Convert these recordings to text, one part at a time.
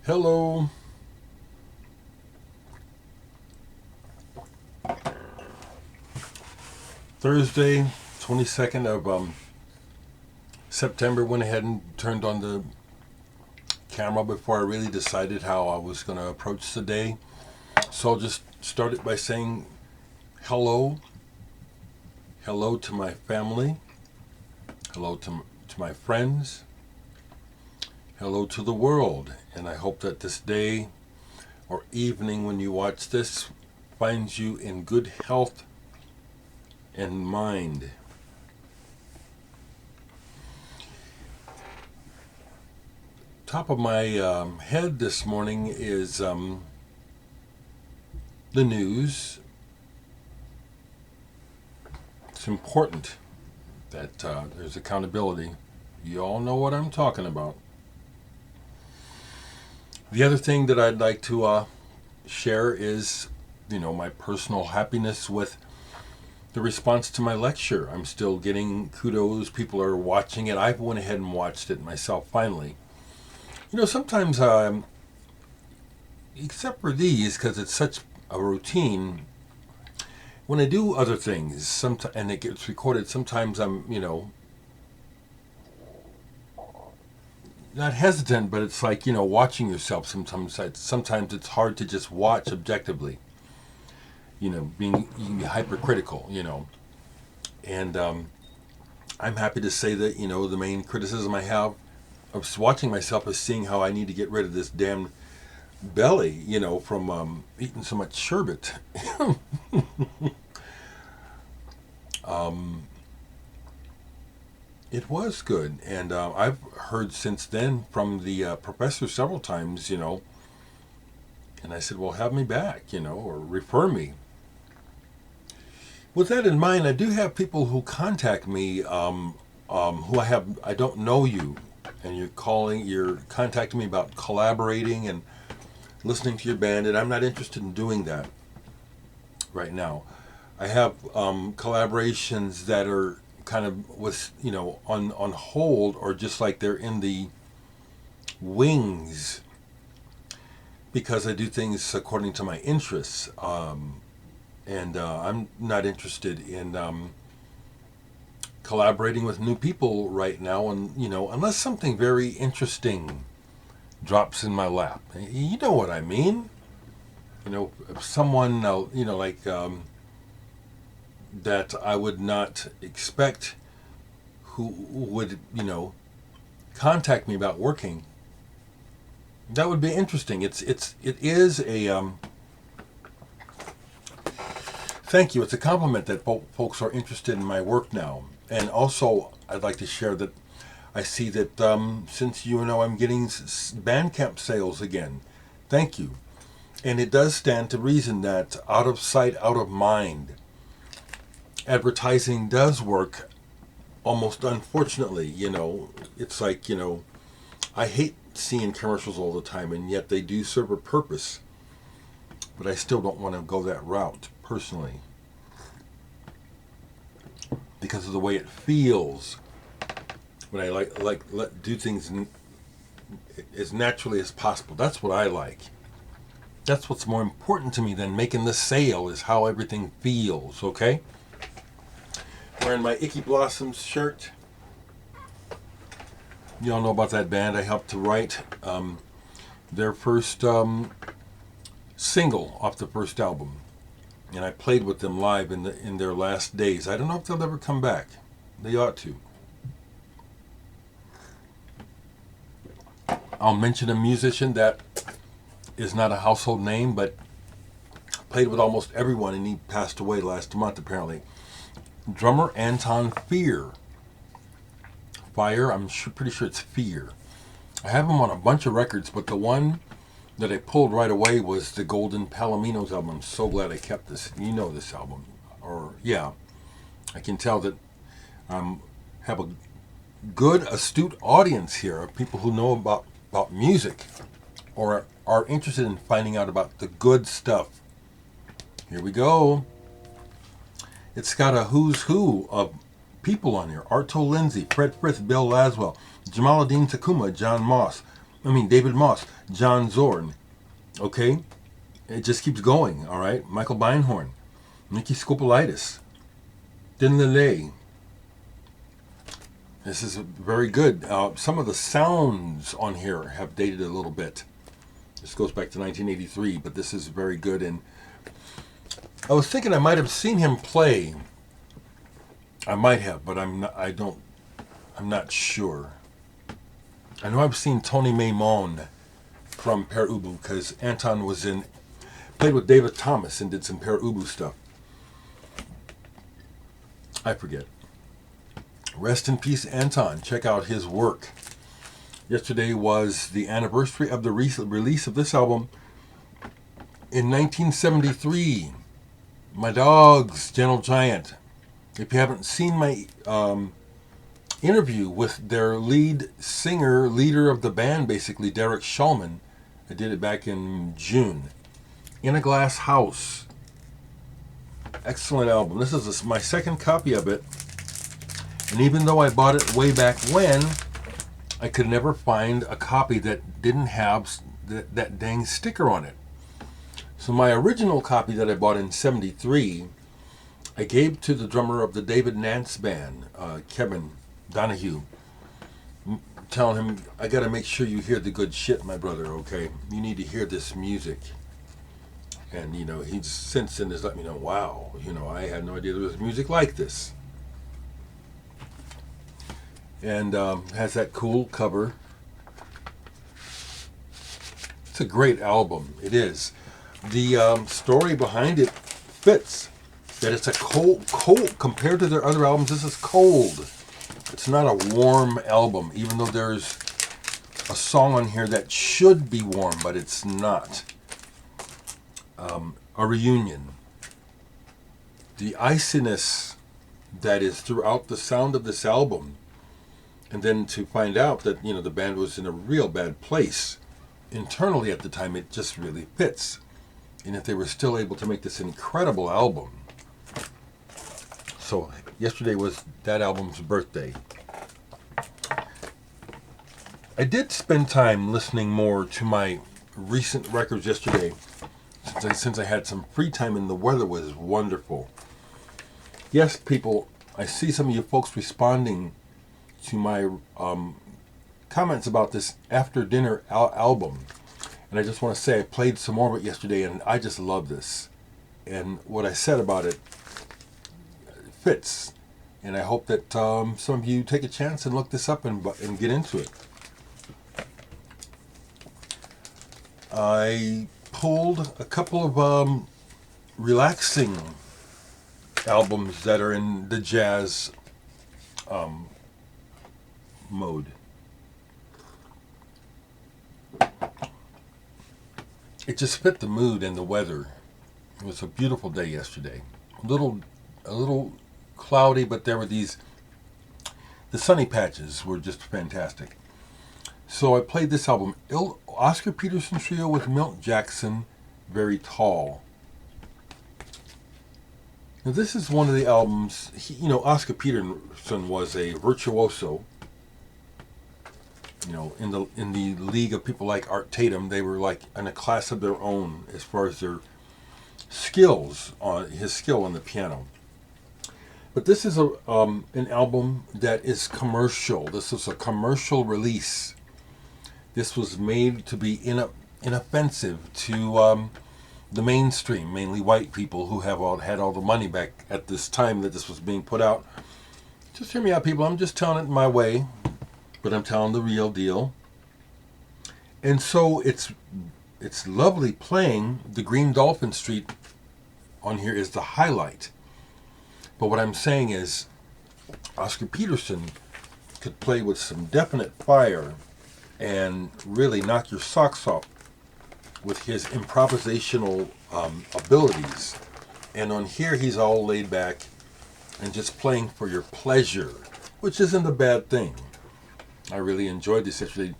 Hello. Thursday, 22nd of September. Went ahead and turned on the camera before I really decided how I was going to approach the day. So I'll just start it by saying hello. Hello to my family. Hello to my friends. Hello to the world. And I hope that this day or evening when you watch this finds you in good health and mind. Top of my head this morning is the news. It's important that there's accountability. You all know what I'm talking about. The other thing that I'd like to share is, my personal happiness with the response to my lecture. I'm still getting kudos. People are watching it. I went ahead and watched it myself finally. Sometimes, except for these, because it's such a routine, when I do other things, and it gets recorded, sometimes I'm, not hesitant, but it's like, watching yourself sometimes. Sometimes it's hard to just watch objectively. You can be hypercritical, And I'm happy to say that, the main criticism I have of watching myself is seeing how I need to get rid of this damn belly, from eating so much sherbet. It was good, and I've heard since then from the professor several times, and I said, well, have me back, or refer me. With that in mind, I do have people who contact me who I don't know you, and you're contacting me about collaborating and listening to your band, and I'm not interested in doing that right now. I have collaborations that are kind of with on hold, or just like they're in the wings, because I do things according to my interests. And I'm not interested in collaborating with new people right now, and unless something very interesting drops in my lap. You know what I mean? If someone like that I would not expect, who would contact me about working. That would be interesting. It is a thank you. It's a compliment that folks are interested in my work now. And also, I'd like to share that I see that since I'm getting Bandcamp sales again. Thank you. And it does stand to reason that out of sight, out of mind, advertising does work almost unfortunately. It's like, I hate seeing commercials all the time, and yet they do serve a purpose. But I still don't want to go that route personally, because of the way it feels when I let do things as naturally as possible. That's what I like. That's what's more important to me than making the sale, is how everything feels. Okay. Wearing my Icky Blossoms shirt. You all know about that band. I helped to write their first single off the first album, and I played with them live in their last days. I don't know if they'll ever come back. They ought to. I'll mention a musician that is not a household name, but played with almost everyone, and he passed away last month apparently. Drummer Anton Fier. I'm pretty sure it's Fier. I have him on a bunch of records, but the one that I pulled right away was the Golden Palominos album. I'm so glad I kept this. This album. I can tell that I have a good, astute audience here of people who know about music, or are interested in finding out about the good stuff. Here we go. It's got a who's who of people on here. Arto Lindsay, Fred Frith, Bill Laswell, Jamaluddin Takuma, John Moss, David Moss, John Zorn, okay? It just keeps going, all right? Michael Beinhorn, Nikki Skopelaitis, Din Lillet. This is very good. Some of the sounds on here have dated a little bit. This goes back to 1983, but this is very good. And I was thinking I might have seen him play. I might have, but I'm not sure. I know I've seen Tony Maimon from Pere Ubu because Anton played with David Thomas and did some Pere Ubu stuff. I forget. Rest in peace, Anton. Check out his work. Yesterday was the anniversary of the release of this album in 1973. My Dogs, Gentle Giant. If you haven't seen my interview with their leader of the band, basically, Dereck Shulman, I did it back in June. In a Glass House. Excellent album. This is my second copy of it. And even though I bought it way back when, I could never find a copy that didn't have that dang sticker on it. So my original copy that I bought in 73, I gave to the drummer of the David Nance band, Kevin Donahue, telling him, I got to make sure you hear the good shit, my brother, okay? You need to hear this music. And, he's since then has let me know, wow, I had no idea there was music like this. And has that cool cover. It's a great album. It is. The story behind it fits. That it's a cold, compared to their other albums, this is cold. It's not a warm album, even though there's a song on here that should be warm, but it's not. A reunion. The iciness that is throughout the sound of this album, and then to find out that, the band was in a real bad place internally at the time, it just really fits. And if they were still able to make this incredible album. So yesterday was that album's birthday. I did spend time listening more to my recent records yesterday, since I had some free time and the weather was wonderful. Yes, people, I see some of you folks responding to my comments about this after dinner album. And I just want to say I played some more of it yesterday and I just love this. And what I said about it fits. And I hope that some of you take a chance and look this up and get into it. I pulled a couple of relaxing albums that are in the jazz mode. It just fit the mood and the weather. It was a beautiful day yesterday. A little cloudy, but there were the sunny patches were just fantastic. So I played this album, Oscar Peterson Trio with Milt Jackson, Very Tall. Now this is one of the albums, Oscar Peterson was a virtuoso. In the league of people like Art Tatum, they were like in a class of their own as far as their his skill on the piano. But this is an album that is commercial. This is a commercial release. This was made to be inoffensive to the mainstream, mainly white people who had all the money back at this time that this was being put out. Just hear me out, people. I'm just telling it my way, but I'm telling the real deal. And so it's lovely playing. The Green Dolphin Street on here is the highlight. But what I'm saying is Oscar Peterson could play with some definite fire and really knock your socks off with his improvisational abilities. And on here, he's all laid back and just playing for your pleasure, which isn't a bad thing. I really enjoyed this yesterday.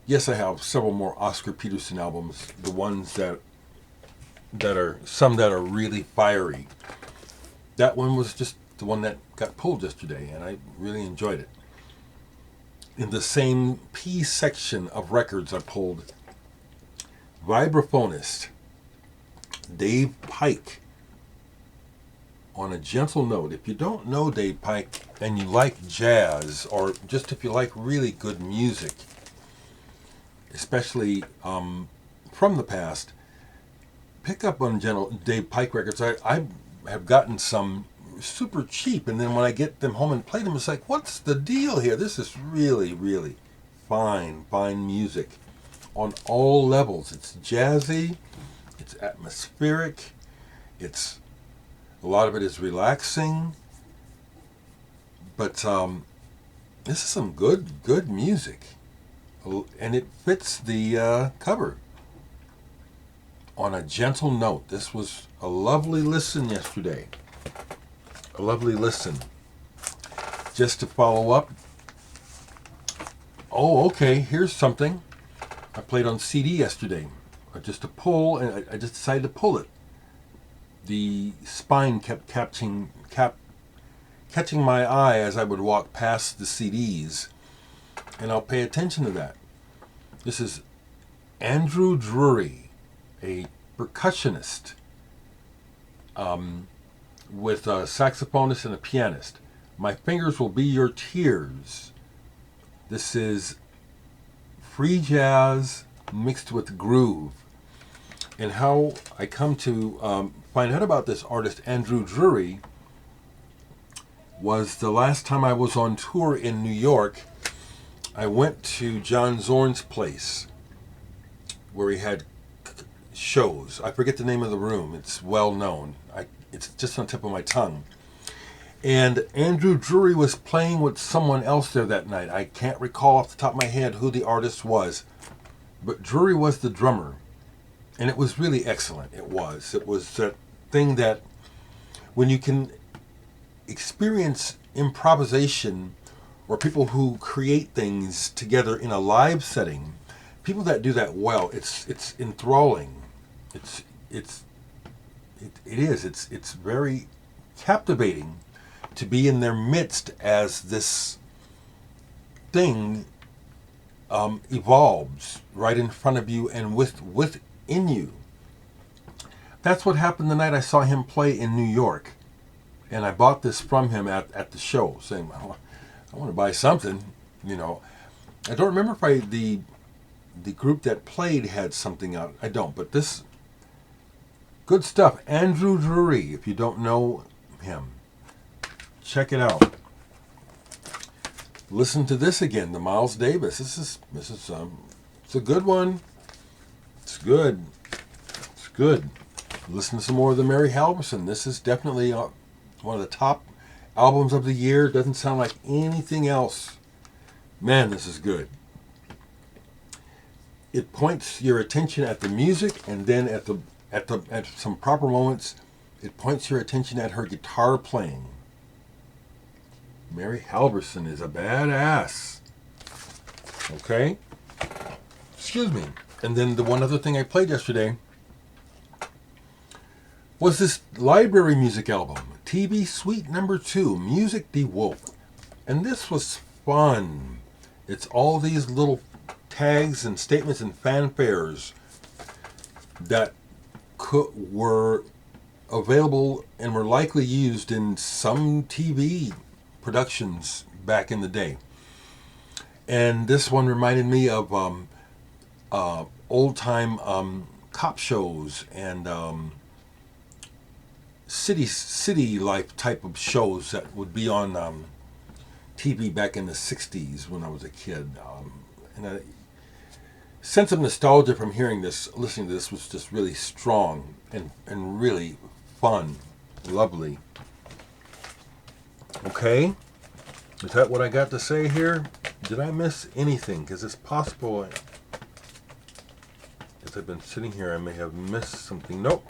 Yes, I have several more Oscar Peterson albums, the ones that are really fiery. That one was just the one that got pulled yesterday, and I really enjoyed it. in the same P section of records I pulled, vibraphonist Dave Pike, On a Gentle Note. If you don't know Dave Pike and you like jazz, or just if you like really good music, especially from the past, pick up on Dave Pike records. I have gotten some super cheap, and then when I get them home and play them, it's like, what's the deal here? This is really, really fine music on all levels. It's jazzy, it's atmospheric, it's a lot of it is relaxing, but this is some good music, and it fits the cover. On a Gentle Note. This was a lovely listen yesterday. A lovely listen. Just to follow up. Oh, okay, here's something I played on CD yesterday. Just a pull, and I just decided to pull it. The spine kept catching my eye as I would walk past the CDs, and I'll pay attention to that. This is Andrew Drury, a percussionist, with a saxophonist and a pianist. My Fingers Will Be Your Tears. This is free jazz mixed with groove. And how I come to find out about this artist, Andrew Drury, was the last time I was on tour in New York. I went to John Zorn's place where he had shows. I forget the name of the room. It's well known. It's just on the tip of my tongue. And Andrew Drury was playing with someone else there that night. I can't recall off the top of my head who the artist was, but Drury was the drummer, and it was really excellent. It was that thing that when you can experience improvisation or people who create things together in a live setting, people that do that well, it's enthralling. It's very captivating to be in their midst as this thing evolves right in front of you and within you. That's what happened the night I saw him play in New York, and I bought this from him at the show, saying, well, I want to buy something, I don't remember if the group that played had something out. I don't, but this good stuff. Andrew Drury, if you don't know him, check it out. Listen to this again, the Miles Davis. This is it's a good one. It's good. It's good. Listen to some more of the Mary Halverson. This is definitely one of the top albums of the year. Doesn't sound like anything else. Man, this is good. It points your attention at the music, and then at some proper moments, it points your attention at her guitar playing. Mary Halverson is a badass. Okay? Excuse me. And then the one other thing I played yesterday was this library music album, TV Suite Number 2, Music De-Wolfe. And this was fun. It's all these little tags and statements and fanfares that were available and were likely used in some TV productions back in the day. And this one reminded me of old-time cop shows and city life type of shows that would be on TV back in the 60s when I was a kid. And a sense of nostalgia from listening to this was just really strong and really fun, lovely. Okay, is that what I got to say here? Did I miss anything? Because it's possible, as I've been sitting here, I may have missed something. Nope.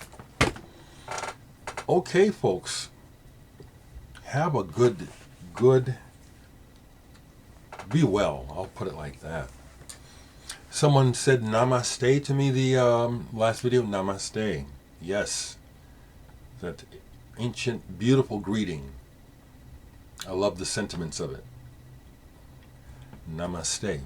Okay, folks. Have a good, be well. I'll put it like that. Someone said namaste to me the last video. Namaste. Yes. That ancient, beautiful greeting. I love the sentiments of it. Namaste.